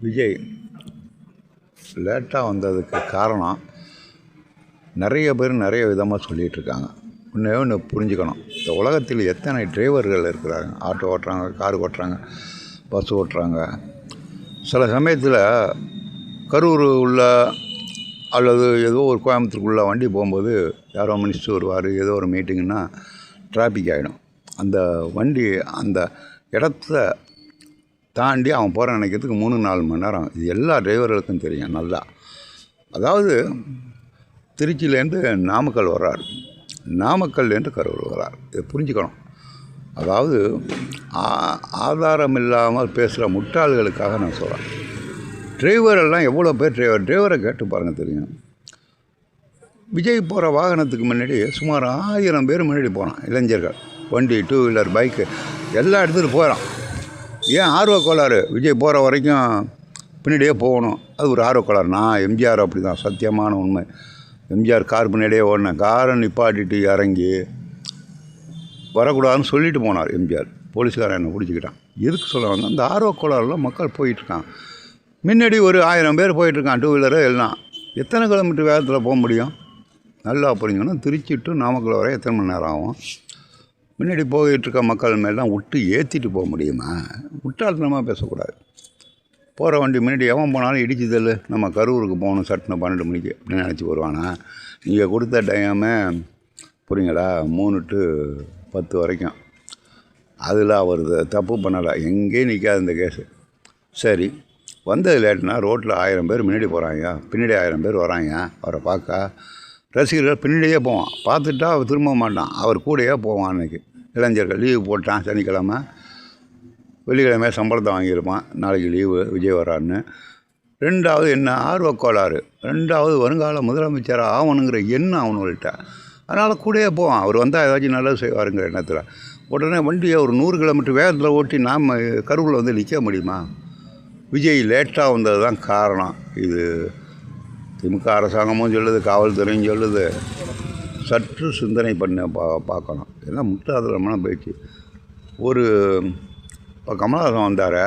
விஜய் லேட்டாக வந்ததுக்கு காரணம் நிறைய பேர் நிறைய விதமாக சொல்லிகிட்ருக்காங்க. ஒன்று புரிஞ்சுக்கணும், இந்த உலகத்தில் எத்தனை டிரைவர்கள் இருக்கிறாங்க. ஆட்டோ ஓட்டுறாங்க, கார் ஓட்டுறாங்க, பஸ் ஓட்டுறாங்க. சில சமயத்தில் கரூர் உள்ள அல்லது ஏதோ ஒரு கோயம்புத்தூருக்குள்ளே வண்டி போகும்போது யாரோ மினிஸ்டர் வருவார், ஏதோ ஒரு மீட்டிங்குன்னா டிராஃபிக் ஆகிடும். அந்த வண்டி அந்த இடத்த தாண்டி அவன் போகிற நினைக்கிறதுக்கு 3-4 மணி நேரம். இது எல்லா டிரைவர்களுக்கும் தெரியும் நல்லா. அதாவது திருச்சியிலேருந்து நாமக்கல் வர்றார், நாமக்கல்லேருந்து கரூர் வர்றார். இதை புரிஞ்சுக்கணும். அதாவது ஆதாரம் இல்லாமல் பேசுகிற முட்டாள்களுக்காக நான் சொல்கிறேன். டிரைவரெல்லாம் எவ்வளோ பேர் டிரைவரை கேட்டு பாருங்கள், தெரியும். விஜய் போகிற வாகனத்துக்கு முன்னாடி சுமார் 1000 பேர் முன்னாடி போனான். இளைஞர்கள், வண்டி, 2 வீலர், பைக்கு எல்லாம் எடுத்துகிட்டு போகிறான். ஏன் ஆர்வ கோளாறு. விஜய் போகிற வரைக்கும் பின்னாடியே போகணும், அது ஒரு ஆர்வ கோளாறு. நான் எம்ஜிஆர் அப்படி தான், சத்தியமான உண்மை. எம்ஜிஆர் கார் பின்னாடியே ஓடினேன். காரை நிப்பாட்டிட்டு இறங்கி வரக்கூடாதுன்னு சொல்லிட்டு போனார் எம்ஜிஆர். போலீஸ்காரன் என்னை பிடிச்சிக்கிட்டான். எதுக்கு சொல்ல வந்தேன், அந்த ஆர்வ கோளாறுலாம் மக்கள் போயிட்டுருக்கான். முன்னாடி ஒரு 1000 பேர் போயிட்டுருக்கான், 2 வீலரு எல்லாம். எத்தனை கிலோமீட்டர் வேகத்தில் போக முடியும்? நல்லா புரிஞ்சுக்கணும். திருச்சி டு நாமக்கல் வரை எத்தனை மணி நேரம் ஆகும்? முன்னாடி போயிட்டுருக்க மக்கள் மேலாம் விட்டு ஏற்றிட்டு போக முடியுமா? முட்டாள்தனமாக பேசக்கூடாது. போகிற வண்டி முன்னாடி எவன் போனாலும் இடிச்சுதல். நம்ம கரூருக்கு போகணும் சட்டுன்னு 12 மணிக்கு அப்படின்னு நினச்சி வருவானா? நீங்கள் கொடுத்த டைமே புரியுங்களா, 3 to 10 வரைக்கும். அதில் அவர் தப்பு பண்ணலை, எங்கேயும் நிற்காது இந்த கேஸு. சரி, வந்தது லேட்டுனா ரோட்டில் 1000 பேர் முன்னாடி போகிறாங்க, பின்னாடி 1000 பேர் வராங்க. அவரை பார்க்க ரசிகர்கள் பின்னாடியே போவான். பார்த்துட்டா அவர் திரும்ப மாட்டான், அவர் கூடயே போவான். அன்றைக்கி இளைஞர்கள் லீவு போட்டான், சனிக்கிழமை, வெள்ளிக்கிழமை சம்பளத்தை வாங்கியிருப்பான், நாளைக்கு லீவு விஜய் வரான்னு. 2வது என்ன, ஆர்வ கோளாறு. 2வது வருங்கால முதலமைச்சர் ஆகணுங்கிற எண்ணம் அவனுங்கள்ட்ட. அதனால் கூடயே போவான். அவர் வந்தால் ஏதாச்சும் நல்லது செய்வாருங்கிற எண்ணத்தில். உடனே வண்டியை ஒரு 100 கிலோமீட்டர் வேகத்தில் ஓட்டி நாம் கரூரில் வந்து நிற்க முடியுமா? விஜய் லேட்டாக வந்தது தான் காரணம். இது திமுக அரசாங்கமும் சொல்லுது, காவல்துறையும் சொல்லுது. சற்று சிந்தனை பண்ண பார்க்கணும். எல்லாம் முட்டாள்தனமான பேச்சு. ஒரு இப்போ கமலஹாசன் வந்தார்,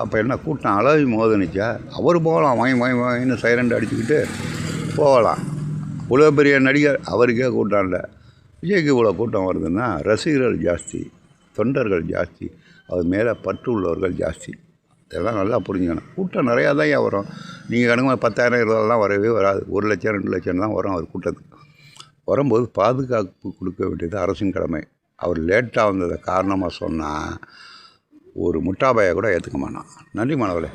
அப்போ என்ன கூட்டம் அளவி மோதனிச்சா? அவர் போகலாம், வாங்கின்னு சைலண்ட் அடிச்சுக்கிட்டு போகலாம். இவ்வளோ பெரிய நடிகர், அவருக்கே கூட்டம் இல்லை. விஜய்க்கு இவ்வளோ கூட்டம் வருதுன்னா ரசிகர்கள் ஜாஸ்தி, தொண்டர்கள் ஜாஸ்தி, அது மேலே பற்று உள்ளவர்கள் ஜாஸ்தி. இதெல்லாம் நல்லா புரிஞ்சுக்கணும். கூட்டம் நிறையா தான் ஏன் வரும்? நீங்கள் கணக்கு 10,000 20,000 வரவே வராது. 1 லட்சம் 2 லட்சம் தான் வரும். அவர் கூட்டத்துக்கு வரும்போது பாதுகாப்பு கொடுக்க வேண்டியது அரசின் கடமை. அவர் லேட்டாக வந்ததை காரணமாக சொன்னால் ஒரு முட்டாபாயை கூட ஏற்றுக்க மாட்டான். நன்றி மாணவர்களே.